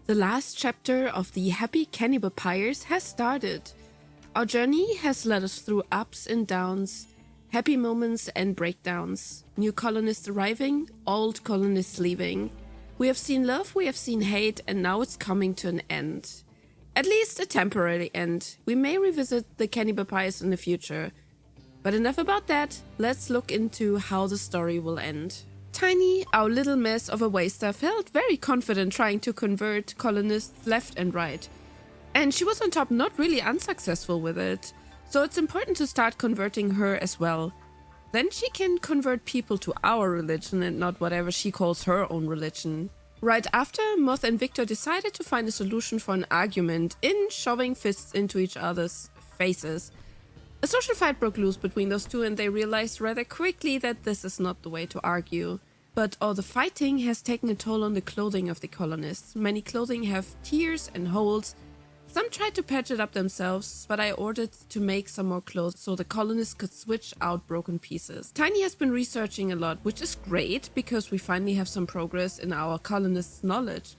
The last chapter of the Happy Cannibapires has started. Our journey has led us through ups and downs, happy moments and breakdowns, new colonists arriving, old colonists leaving. We have seen love, we have seen hate, and now it's coming to an end. At least a temporary end. We may revisit the Cannibapires in the future. But enough about that, let's look into how the story will end. Tiny, our little mess of a waster, felt very confident trying to convert colonists left and right. And she was on top not really unsuccessful with it. So it's important to start converting her as well. Then she can convert people to our religion and not whatever she calls her own religion. Right after, Moth and Viktor decided to find a solution for an argument in shoving fists into each other's faces. A social fight broke loose between those two and they realized rather quickly that this is not the way to argue. But all the fighting has taken a toll on the clothing of the colonists. Many clothing have tears and holes. Some tried to patch it up themselves, but I ordered to make some more clothes so the colonists could switch out broken pieces. Tiny has been researching a lot, which is great because we finally have some progress in our colonists' knowledge.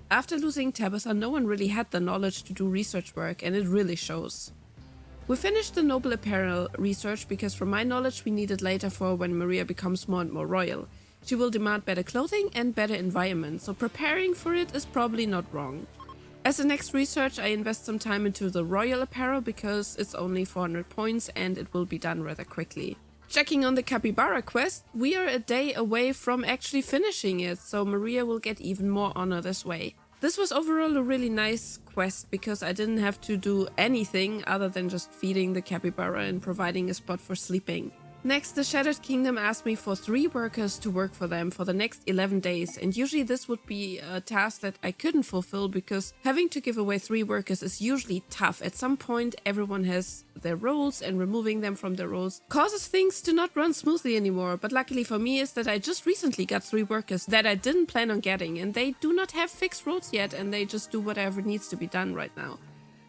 After losing Tabitha, no one really had the knowledge to do research work, and it really shows. We finished the noble apparel research because from my knowledge we need it later for when Maria becomes more and more royal. She will demand better clothing and better environment, so preparing for it is probably not wrong. As the next research, I invest some time into the royal apparel because it's only 400 points and it will be done rather quickly. Checking on the Capybara quest, we are a day away from actually finishing it, so Maria will get even more honor this way. This was overall a really nice quest because I didn't have to do anything other than just feeding the capybara and providing a spot for sleeping. Next, the Shattered Kingdom asked me for 3 workers to work for them for the next 11 days, and usually this would be a task that I couldn't fulfill because having to give away 3 workers is usually tough. At some point everyone has their roles and removing them from their roles causes things to not run smoothly anymore, but luckily for me is that I just recently got 3 workers that I didn't plan on getting, and they do not have fixed roles yet and they just do whatever needs to be done right now.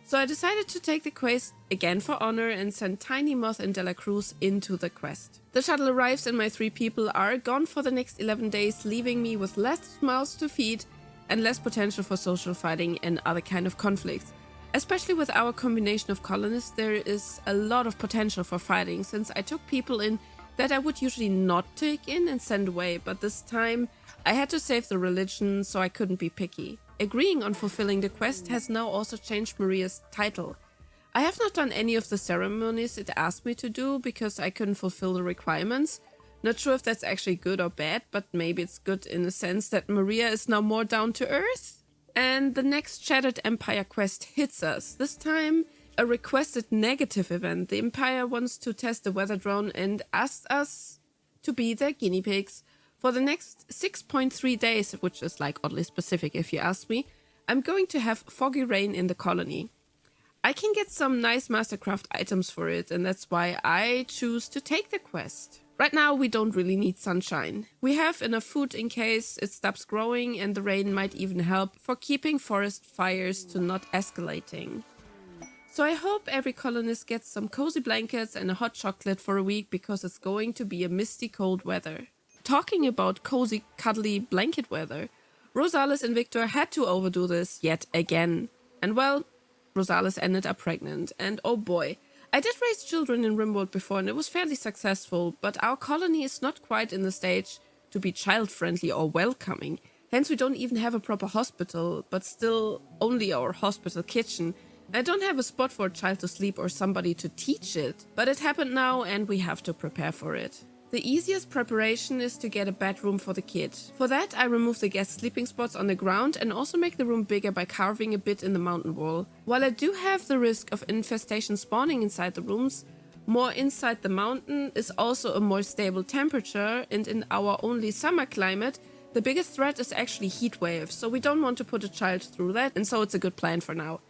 So I decided to take the quest again for honor and send Tiny, Moth and Dela Cruz into the quest. The shuttle arrives and my 3 people are gone for the next 11 days, leaving me with less mouths to feed and less potential for social fighting and other kind of conflicts. Especially with our combination of colonists, there is a lot of potential for fighting since I took people in that I would usually not take in and send away, but this time I had to save the religion, so I couldn't be picky. Agreeing on fulfilling the quest has now also changed Maria's title. I have not done any of the ceremonies it asked me to do because I couldn't fulfill the requirements. Not sure if that's actually good or bad, but maybe it's good in the sense that Maria is now more down to earth. And the next Shattered Empire quest hits us. This time, a requested negative event. The Empire wants to test the weather drone and asked us to be their guinea pigs. For the next 6.3 days, which is like oddly specific if you ask me, I'm going to have foggy rain in the colony. I can get some nice Mastercraft items for it, and that's why I choose to take the quest. Right now we don't really need sunshine. We have enough food in case it stops growing, and the rain might even help for keeping forest fires to not escalating. So I hope every colonist gets some cozy blankets and a hot chocolate for a week because it's going to be a misty cold weather. Talking about cozy, cuddly blanket weather, Rosales and Viktor had to overdo this yet again. And well, Rosales ended up pregnant. And oh boy, I did raise children in Rimworld before and it was fairly successful, but our colony is not quite in the stage to be child-friendly or welcoming. Hence we don't even have a proper hospital, but still only our hospital kitchen. I don't have a spot for a child to sleep or somebody to teach it, but it happened now and we have to prepare for it. The easiest preparation is to get a bedroom for the kid. For that, I remove the guest sleeping spots on the ground and also make the room bigger by carving a bit in the mountain wall. While I do have the risk of infestation spawning inside the rooms, more inside the mountain is also a more stable temperature, and in our only summer climate, the biggest threat is actually heat waves, so we don't want to put a child through that, and so it's a good plan for now.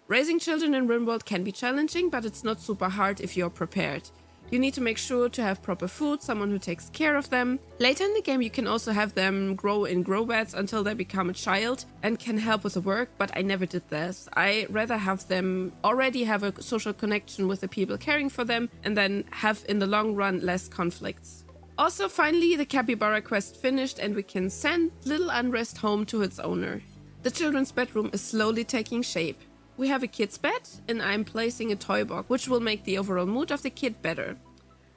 Raising children in Rimworld can be challenging, but it's not super hard if you're prepared. You need to make sure to have proper food, someone who takes care of them. Later in the game you can also have them grow in grow beds until they become a child and can help with the work, but I never did this. I rather have them already have a social connection with the people caring for them and then have in the long run less conflicts. Also, finally, the Capybara quest finished and we can send Little Unrest home to its owner. The children's bedroom is slowly taking shape. We have a kid's bed, and I'm placing a toy box, which will make the overall mood of the kid better.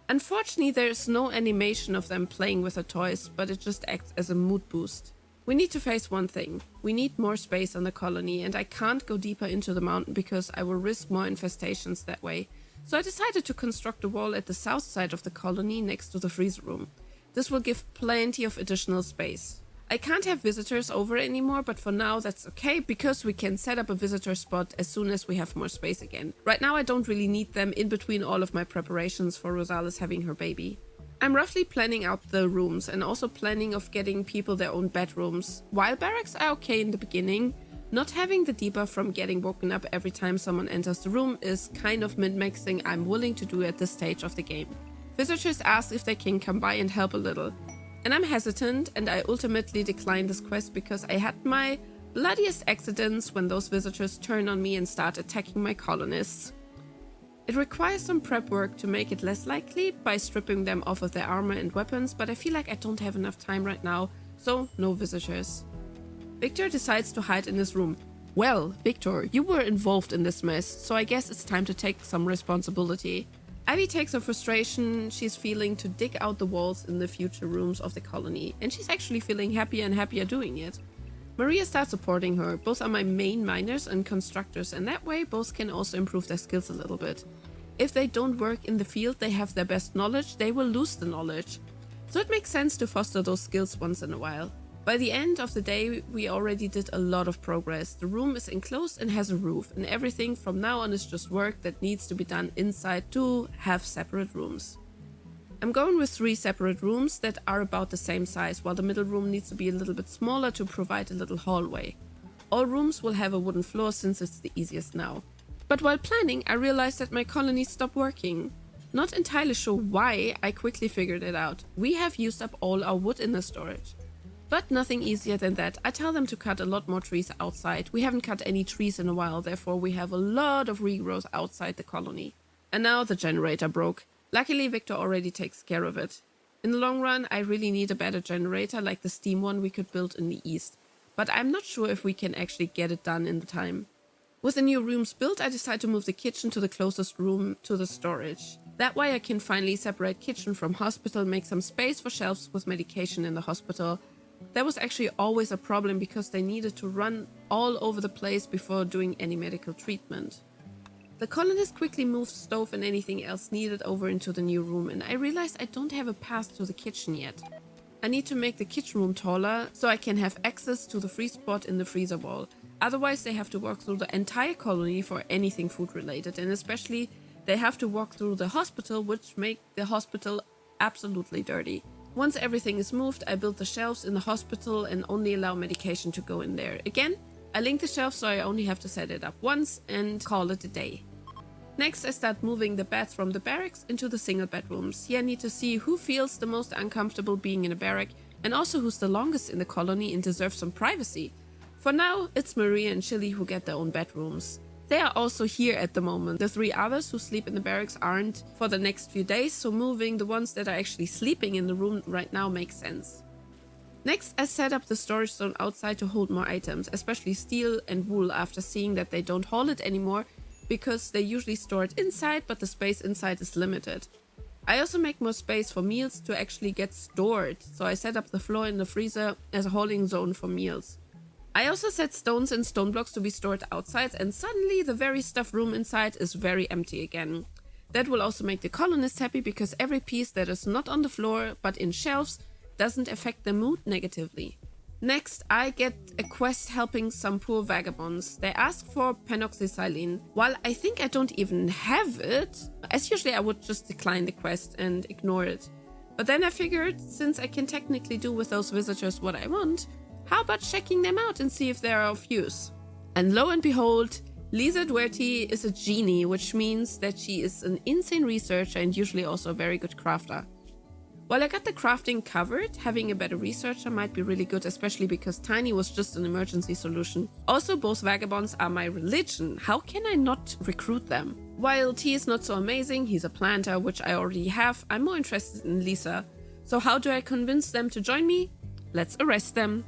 Unfortunately, there is no animation of them playing with the toys, but it just acts as a mood boost. We need to face one thing. We need more space on the colony, and I can't go deeper into the mountain because I will risk more infestations that way. So I decided to construct a wall at the south side of the colony next to the freezer room. This will give plenty of additional space. I can't have visitors over anymore, but for now that's okay because we can set up a visitor spot as soon as we have more space again. Right now I don't really need them in between all of my preparations for Rosales having her baby. I'm roughly planning out the rooms and also planning of getting people their own bedrooms. While barracks are okay in the beginning, not having the debuff from getting woken up every time someone enters the room is kind of min-maxing I'm willing to do at this stage of the game. Visitors ask if they can come by and help a little. And I'm hesitant, and I ultimately declined this quest because I had my bloodiest accidents when those visitors turn on me and start attacking my colonists. It requires some prep work to make it less likely by stripping them off of their armor and weapons, but I feel like I don't have enough time right now, so no visitors. Viktor decides to hide in his room. Well, Viktor, you were involved in this mess, so I guess it's time to take some responsibility. Ivy takes her frustration she's feeling to dig out the walls in the future rooms of the colony, and she's actually feeling happier and happier doing it. Maria starts supporting her. Both are my main miners and constructors, and that way both can also improve their skills a little bit. If they don't work in the field they have their best knowledge, they will lose the knowledge. So it makes sense to foster those skills once in a while. By the end of the day, we already did a lot of progress. The room is enclosed and has a roof, and everything from now on is just work that needs to be done inside to have separate rooms. I'm going with 3 separate rooms that are about the same size, while the middle room needs to be a little bit smaller to provide a little hallway. All rooms will have a wooden floor since it's the easiest now. But while planning, I realized that my colony stopped working. Not entirely sure why, I quickly figured it out. We have used up all our wood in the storage. But nothing easier than that. I tell them to cut a lot more trees outside. We haven't cut any trees in a while, therefore we have a lot of regrowth outside the colony. And now the generator broke. Luckily Viktor already takes care of it. In the long run, I really need a better generator like the steam one we could build in the east. But I'm not sure if we can actually get it done in the time. With the new rooms built, I decide to move the kitchen to the closest room to the storage. That way I can finally separate kitchen from hospital, make some space for shelves with medication in the hospital. That was actually always a problem because they needed to run all over the place before doing any medical treatment. The colonists quickly moved stove and anything else needed over into the new room, and I realized I don't have a path to the kitchen yet. I need to make the kitchen room taller so I can have access to the free spot in the freezer wall. Otherwise they have to walk through the entire colony for anything food related, and especially they have to walk through the hospital, which make the hospital absolutely dirty. Once everything is moved, I build the shelves in the hospital and only allow medication to go in there. Again, I link the shelves so I only have to set it up once and call it a day. Next, I start moving the beds from the barracks into the single bedrooms. Here I need to see who feels the most uncomfortable being in a barrack and also who's the longest in the colony and deserves some privacy. For now, it's Maria and Chili who get their own bedrooms. They are also here at the moment. The 3 others who sleep in the barracks aren't for the next few days, so moving the ones that are actually sleeping in the room right now makes sense. Next, I set up the storage zone outside to hold more items, especially steel and wool, after seeing that they don't haul it anymore because they usually store it inside, but the space inside is limited. I also make more space for meals to actually get stored, so I set up the floor in the freezer as a holding zone for meals. I also set stones and stone blocks to be stored outside, and suddenly the very stuffed room inside is very empty again. That will also make the colonists happy because every piece that is not on the floor but in shelves doesn't affect their mood negatively. Next, I get a quest helping some poor vagabonds. They ask for penoxysilene. While I think I don't even have it, as usually I would just decline the quest and ignore it. But then I figured, since I can technically do with those visitors what I want, how about checking them out and see if they are of use? And lo and behold, Lisa Duerty is a genie, which means that she is an insane researcher and usually also a very good crafter. While I got the crafting covered, having a better researcher might be really good, especially because Tiny was just an emergency solution. Also, both vagabonds are my religion. How can I not recruit them? While T is not so amazing, he's a planter, which I already have, I'm more interested in Lisa. So how do I convince them to join me? Let's arrest them.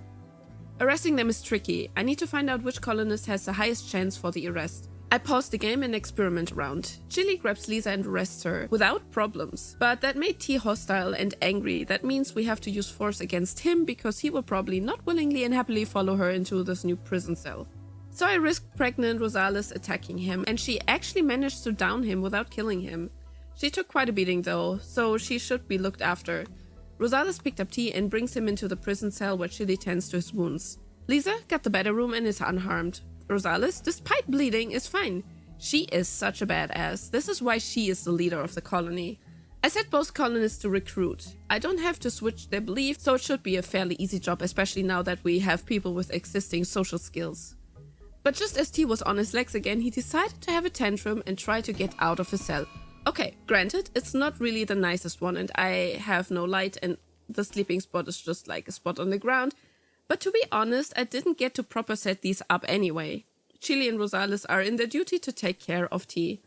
Arresting them is tricky. I need to find out which colonist has the highest chance for the arrest. I pause the game and experiment around. Chili grabs Lisa and arrests her, without problems. But that made T hostile and angry. That means we have to use force against him because he will probably not willingly and happily follow her into this new prison cell. So I risked pregnant Rosales attacking him, and she actually managed to down him without killing him. She took quite a beating though, so she should be looked after. Rosales picked up T and brings him into the prison cell where Chili tends to his wounds. Lisa got the better room and is unharmed. Rosales, despite bleeding, is fine. She is such a badass. This is why she is the leader of the colony. I set both colonists to recruit. I don't have to switch their belief, so it should be a fairly easy job, especially now that we have people with existing social skills. But just as T was on his legs again, he decided to have a tantrum and try to get out of his cell. Okay, granted, it's not really the nicest one and I have no light and the sleeping spot is just like a spot on the ground. But to be honest, I didn't get to proper set these up anyway. Chili and Rosales are in their duty to take care of T.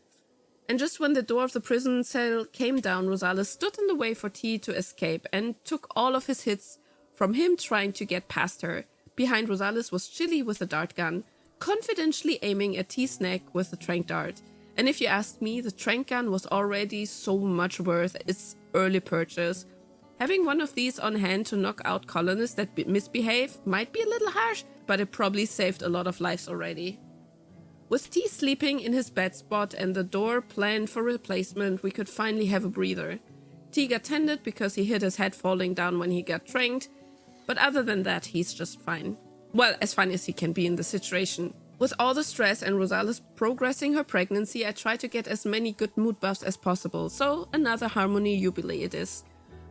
And just when the door of the prison cell came down, Rosales stood in the way for T to escape and took all of his hits from him trying to get past her. Behind Rosales was Chili with a dart gun, confidently aiming at T's neck with a tranq dart. And if you ask me, the tranq gun was already so much worth its early purchase. Having one of these on hand to knock out colonists that misbehave might be a little harsh, but it probably saved a lot of lives already. With T sleeping in his bed spot and the door planned for replacement, we could finally have a breather. T got tended because he hit his head falling down when he got tranked, but other than that, he's just fine. Well, as fine as he can be in the situation. With all the stress and Rosales progressing her pregnancy, I try to get as many good mood buffs as possible, so another harmony jubilee it is.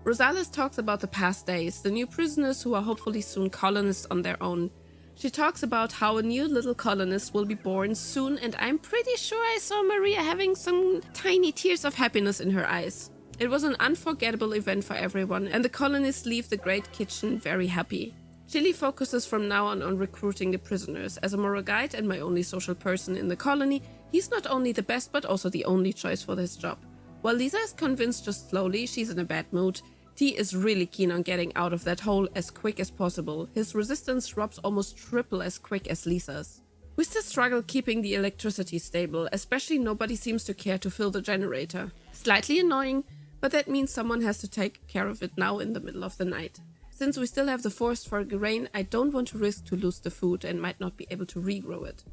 Rosales talks about the past days, the new prisoners who are hopefully soon colonists on their own. She talks about how a new little colonist will be born soon, and I'm pretty sure I saw Maria having some tiny tears of happiness in her eyes. It was an unforgettable event for everyone, and the colonists leave the great kitchen very happy. Chili focuses from now on recruiting the prisoners. As a moral guide and my only social person in the colony, he's not only the best but also the only choice for this job. While Lisa is convinced just slowly, she's in a bad mood. T is really keen on getting out of that hole as quick as possible. His resistance drops almost triple as quick as Lisa's. We still struggle keeping the electricity stable, especially nobody seems to care to fill the generator. Slightly annoying, but that means someone has to take care of it now in the middle of the night. Since we still have the forest for grain, I don't want to risk to lose the food and might not be able to regrow it.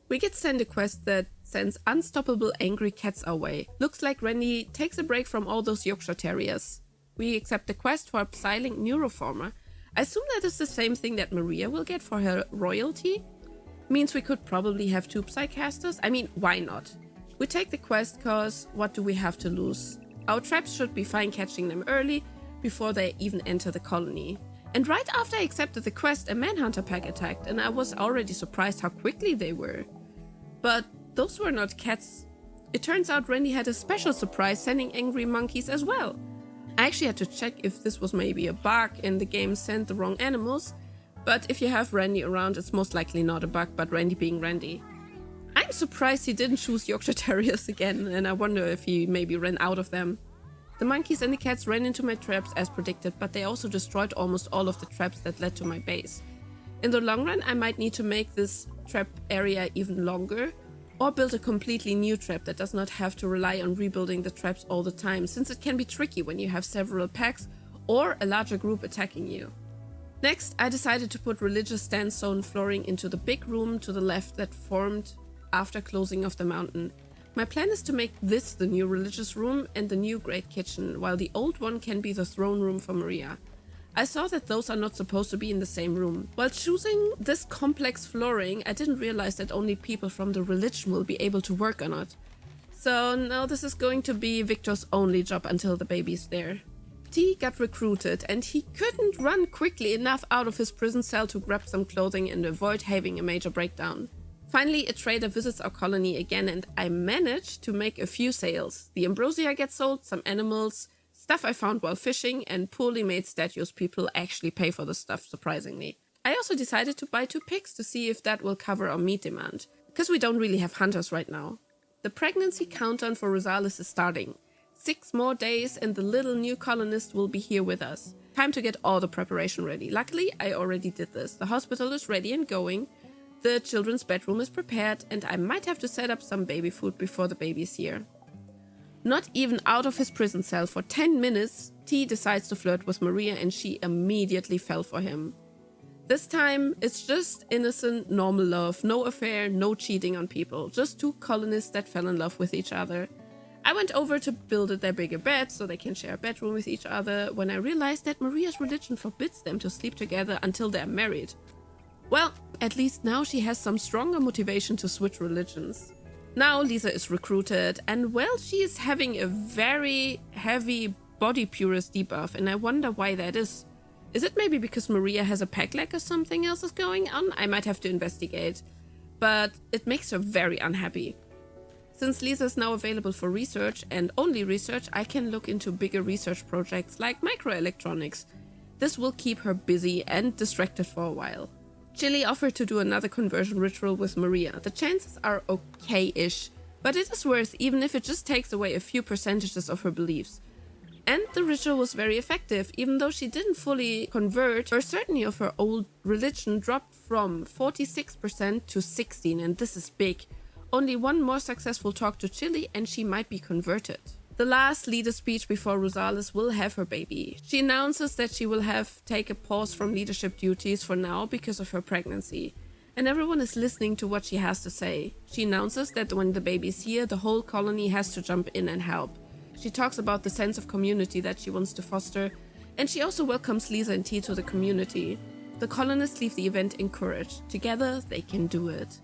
We get sent a quest that sends unstoppable angry cats our way. Looks like Randy takes a break from all those Yorkshire Terriers. We accept the quest for a Psylink Neuroformer. I assume that is the same thing that Maria will get for her royalty. Means we could probably have 2 Psycasters. I mean, why not? We take the quest cause what do we have to lose? Our traps should be fine catching them early, before they even enter the colony. And right after I accepted the quest, a manhunter pack attacked, and I was already surprised how quickly they were. But those were not cats. It turns out Randy had a special surprise sending angry monkeys as well. I actually had to check if this was maybe a bug and the game sent the wrong animals, but if you have Randy around, it's most likely not a bug, but Randy being Randy. I'm surprised he didn't choose Yorkshire Terriers again, and I wonder if he maybe ran out of them. The monkeys and the cats ran into my traps as predicted, but they also destroyed almost all of the traps that led to my base. In the long run, I might need to make this trap area even longer, or build a completely new trap that does not have to rely on rebuilding the traps all the time, since it can be tricky when you have several packs or a larger group attacking you. Next, I decided to put religious sandstone flooring into the big room to the left that formed after closing of the mountain. My plan is to make this the new religious room and the new great kitchen, while the old one can be the throne room for Maria. I saw that those are not supposed to be in the same room. While choosing this complex flooring, I didn't realize that only people from the religion will be able to work on it. So now this is going to be Viktor's only job until the baby's there. T got recruited and he couldn't run quickly enough out of his prison cell to grab some clothing and avoid having a major breakdown. Finally, a trader visits our colony again and I managed to make a few sales. The ambrosia gets sold, some animals, stuff I found while fishing, and poorly made statues. People actually pay for the stuff, surprisingly. I also decided to buy 2 pigs to see if that will cover our meat demand, because we don't really have hunters right now. The pregnancy countdown for Rosales is starting. 6 more days and the little new colonist will be here with us. Time to get all the preparation ready. Luckily, I already did this. The hospital is ready and going. The children's bedroom is prepared, and I might have to set up some baby food before the baby is here. Not even out of his prison cell for 10 minutes, T decides to flirt with Maria, and she immediately fell for him. This time, it's just innocent, normal love. No affair, no cheating on people. Just two colonists that fell in love with each other. I went over to build their bigger bed so they can share a bedroom with each other when I realized that Maria's religion forbids them to sleep together until they're married. Well, at least now she has some stronger motivation to switch religions. Now Lisa is recruited, and well, she is having a very heavy body purist debuff, and I wonder why that is. Is it maybe because Maria has a peg leg or something else is going on? I might have to investigate, but it makes her very unhappy. Since Lisa is now available for research, and only research, I can look into bigger research projects like microelectronics. This will keep her busy and distracted for a while. Chili offered to do another conversion ritual with Maria. The chances are okay-ish, but it is worth even if it just takes away a few percentages of her beliefs. And the ritual was very effective, even though she didn't fully convert, her certainty of her old religion dropped from 46% to 16%, and this is big. Only one more successful talk to Chili and she might be converted. The last leader speech before Rosales will have her baby. She announces that she will take a pause from leadership duties for now because of her pregnancy. And everyone is listening to what she has to say. She announces that when the baby is here, the whole colony has to jump in and help. She talks about the sense of community that she wants to foster, and she also welcomes Lisa and T to the community. The colonists leave the event encouraged. Together, they can do it.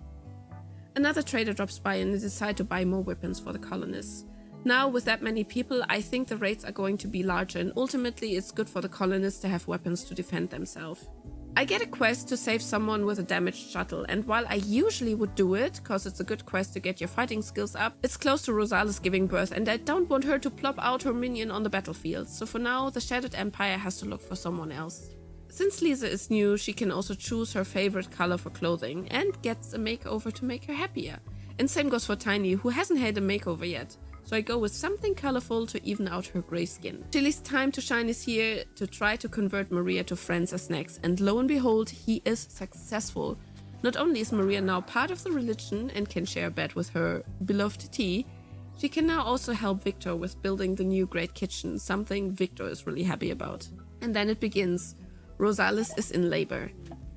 Another trader drops by and they decide to buy more weapons for the colonists. Now, with that many people, I think the raids are going to be larger, and ultimately it's good for the colonists to have weapons to defend themselves. I get a quest to save someone with a damaged shuttle, and while I usually would do it, cause it's a good quest to get your fighting skills up, it's close to Rosales giving birth, and I don't want her to plop out her minion on the battlefield, so for now, the Shattered Empire has to look for someone else. Since Lisa is new, she can also choose her favorite color for clothing, and gets a makeover to make her happier. And same goes for Tiny, who hasn't had a makeover yet. So I go with something colorful to even out her gray skin. Chili's time to shine is here to try to convert Maria to friends as snacks, and lo and behold, he is successful. Not only is Maria now part of the religion and can share a bed with her beloved T, she can now also help Viktor with building the new great kitchen, something Viktor is really happy about. And then it begins. Rosales is in labor.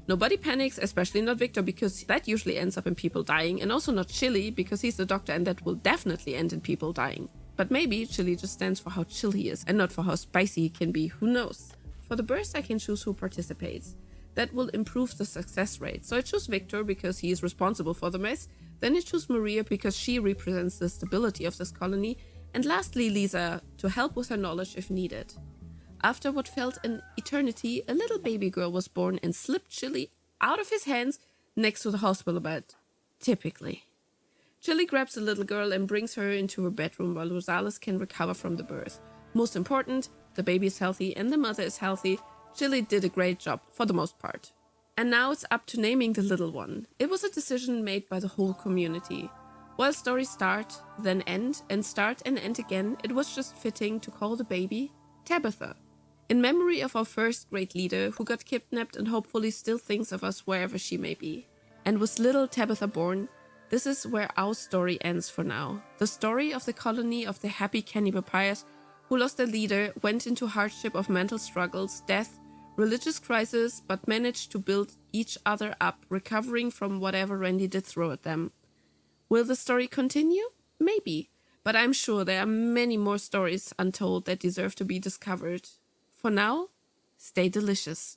Nobody panics, especially not Viktor, because that usually ends up in people dying, and also not Chili, because he's the doctor and that will definitely end in people dying. But maybe Chili just stands for how chill he is, and not for how spicy he can be, who knows. For the burst I can choose who participates. That will improve the success rate, so I choose Viktor because he is responsible for the mess, then I choose Maria because she represents the stability of this colony, and lastly Lisa, to help with her knowledge if needed. After what felt an eternity, a little baby girl was born and slipped Chili out of his hands next to the hospital bed. Typically. Chili grabs the little girl and brings her into her bedroom while Rosales can recover from the birth. Most important, the baby is healthy and the mother is healthy. Chili did a great job, for the most part. And now it's up to naming the little one. It was a decision made by the whole community. While stories start, then end, and start and end again, it was just fitting to call the baby Tabitha. In memory of our first great leader who got kidnapped and hopefully still thinks of us wherever she may be. And with little Tabitha born, this is where our story ends for now. The story of the colony of the happy Cannibapires who lost their leader, went into hardship of mental struggles, death, religious crisis, but managed to build each other up, recovering from whatever Randy did throw at them. Will the story continue? Maybe, but I'm sure there are many more stories untold that deserve to be discovered. For now, stay delicious.